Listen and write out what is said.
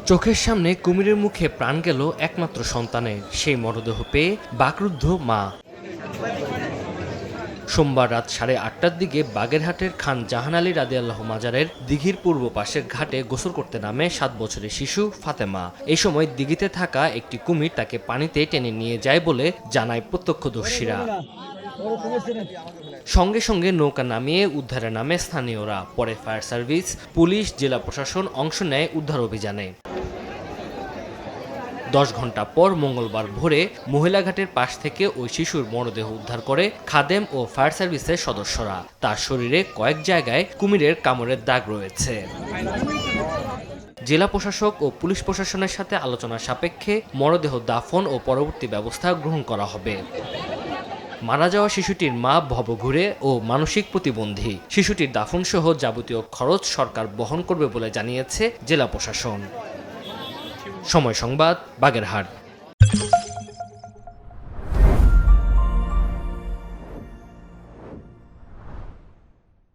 চোখের সামনে কুমিরের মুখে প্রাণ গেল একমাত্র সন্তানের, সেই মরদেহ পেয়ে বাকরুদ্ধ মা। সোমবার রাত 8:30টার দিকে বাগেরহাটের খান জাহান আলী রাদিয়াল্লাহু মাজারের দিঘির পূর্ব পাশের ঘাটে গোসল করতে নামে 7 বছরের শিশু ফাতেমা। এই সময় দিঘিতে থাকা একটি কুমির তাকে পানিতে টেনে নিয়ে যায় বলে জানায় প্রত্যক্ষদর্শীরা। সঙ্গে সঙ্গে নৌকা নামিয়ে উদ্ধারে নামে স্থানীয়রা। পরে ফায়ার সার্ভিস, পুলিশ, জেলা প্রশাসন অংশ নেয় উদ্ধার অভিযানে। 10 ঘন্টা পর মঙ্গলবার ভোরে মহিলাঘাটের পাশ থেকে ওই শিশুর মরদেহ উদ্ধার করে খাদেম ও ফায়ার সার্ভিসের সদস্যরা। তার শরীরে কয়েক জায়গায় কুমিরের কামড়ের দাগ রয়েছে। জেলা প্রশাসক ও পুলিশ প্রশাসনের সাথে আলোচনা সাপেক্ষে মরদেহ দাফন ও পরবর্তী ব্যবস্থা গ্রহণ করা হবে। মারা যাওয়া শিশুটির মা ভবঘুরে ও মানসিক প্রতিবন্ধী। শিশুটির দাফনসহ যাবতীয় খরচ সরকার বহন করবে বলে জানিয়েছে জেলা প্রশাসন। সময় সংবাদ, বাগেরহাট।